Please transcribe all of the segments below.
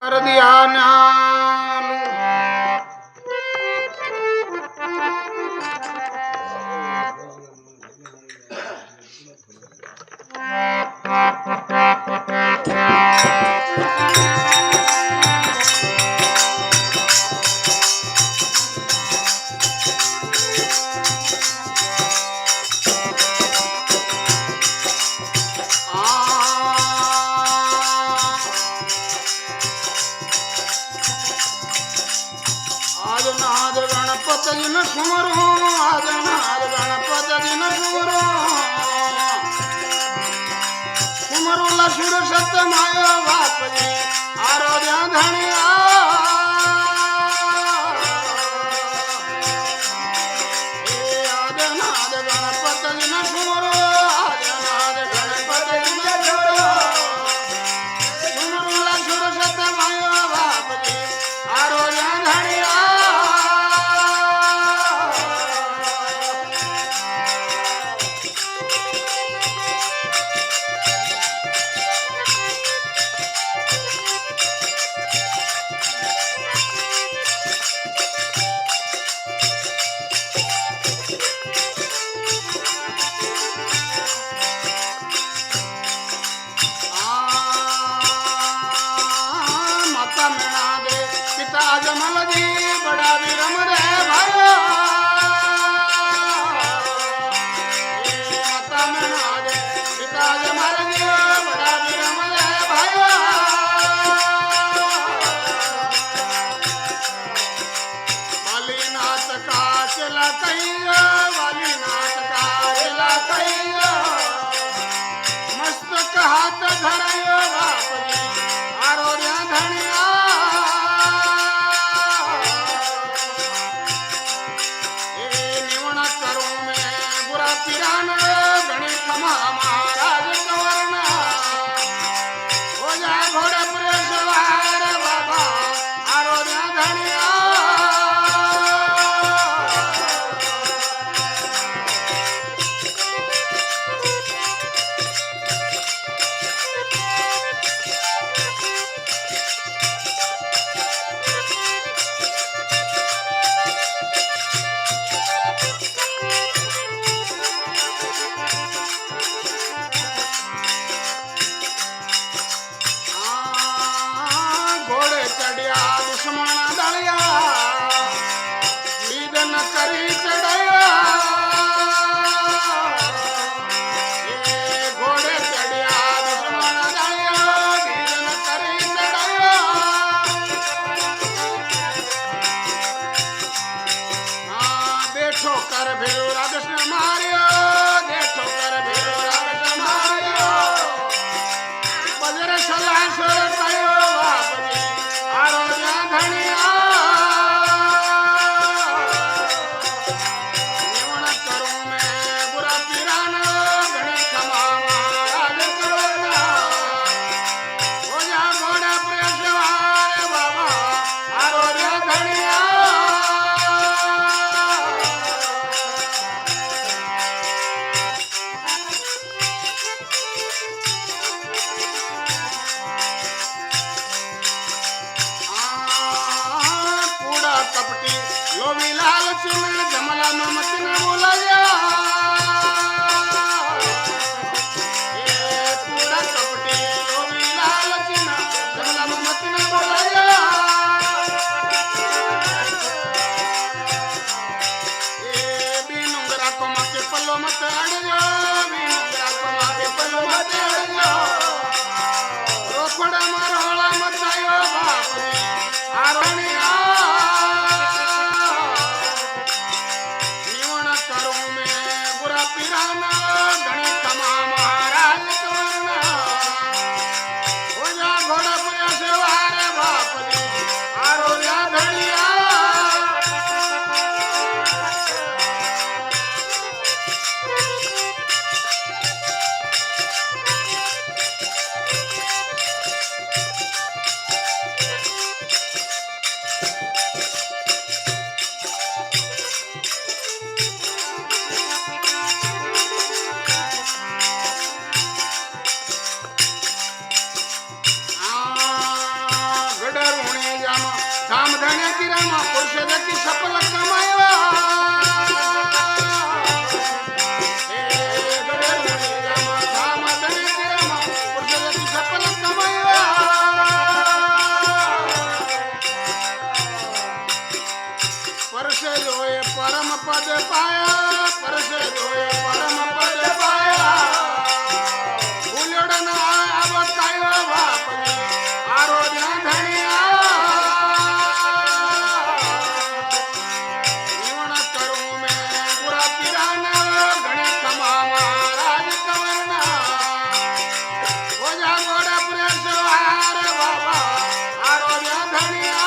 कर दिया न्याल। आज नाद गणपति जी न सुमरो, आज नाद गणपति जी न सुमरो, सुमरो लसुर सत्य मायो बाप जी आरोग्य धनिया। आज नाद गणपति जी न सुमरो, आज नाद गणपति जी न सुमरो, सुमरो लसुर सत्य मायो बाप जी आरोग्य धनिया। माता मैना दे पिता जमल जी बड़ा विरम रे भाइयो। माता मैना दे पिता जमल जी बड़ा विरम रे भाइयो। वालीनाथ का चला कहियो, वालीनाथ का चला कहियो, मस्तक हाथ धरायो बाप जी आरोग्य धनिया। निवण करूं मैं बुरा पिरान गणेश खमा महाराज कवरना, हो जा घोड़े पर सवार बाबा आरोग्य धनिया। घोड़े चढ़िया दुश्मन दलिया, लीद न करी चढ़या। घोड़े चढ़िया दुश्मन दलिया, लीद न करी चढ़या। बैठो कर भेरो राजकृष्ण मारियो, बैठो कर भेरो राजकृष्ण मारियो, बजर सलासर कयो बाप जी आरोग्य धनिया। निवण करूं मैं बुरा पिरान गणेश खमा महाराज कवरना, हो जा घोड़ा पर सवार बाबा आरोग्य धनिया। कूड़ा कपटी लोभी लालच में जमला ममत न बोलाया। कूड़ा कपटी लोभी लालच में जमला ममत न बोलाया। बीनुंगरा को माके पल्लो मत अड़जो, बीनुंगरा को माके पल्लो मत अड़जो, रोपड़ा मरोड़ा मत आयो बाप जी आरोनिया। निवण करूं मैं बुरा पिराना गणेश खमा महाराज कवरना, हो जा घोड़ा पर सवार बाप जी आरोग्य धनिया। राम धाम धण्याची राम पुरुषाची सफल कमायवा परश जोय परम पद पाया परश जोय परम पद पाया उलडन अब काय बापली आरोग्य धनिया जीवन करू मैं बुरा पिराना घणे कमा महाराज कवरना ओजा गोड़ा प्रेस हार बाबा आरोग्य धनिया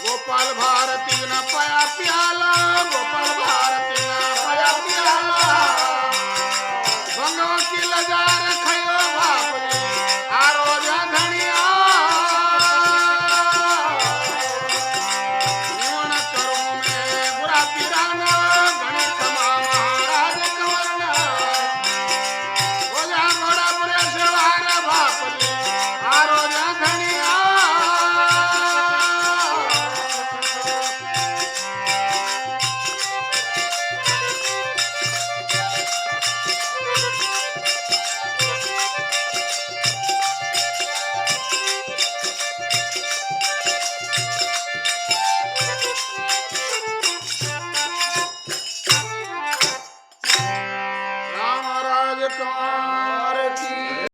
गोपाल भारती न पया प्याला गोपाल भारती न पया प्याला भंगव की लजार खयो बापली आरोग्य धनिया जीवन करू मैं बुरा पिराना घणे कमा महाराज कवरना ओजा घोड़ा पुरेश वार बापली आरोग्य धनिया राम राज कुमार की